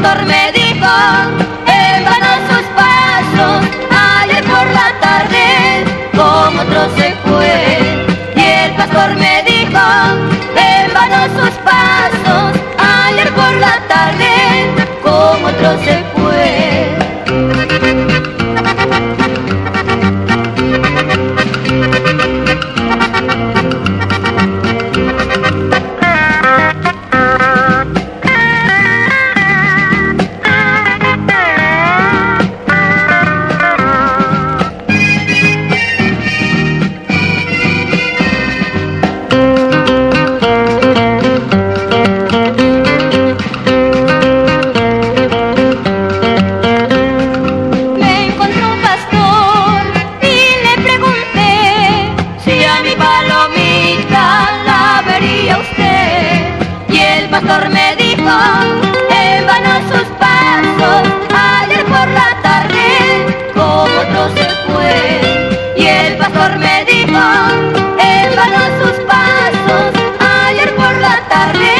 pastor me dijo, en vano sus pasos, ayer por la tarde, como otro se fue. Y el pastor me dijo, en vano sus pasos, ayer por la tarde, como otro se fue. El pastor me dijo, en vano sus pasos, ayer por la tarde, como otro se fue. Y el pastor me dijo, en vano sus pasos, ayer por la tarde,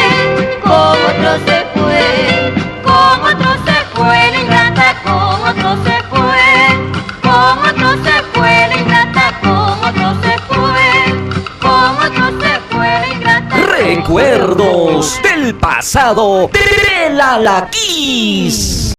como otro se fue. Como otro se fue, la ingrata, como otro se fue. Como otro se fue, la ingrata, como otro se fue. Como otro se fue, la ingrata. Recuerdos del pasado de la Kiss.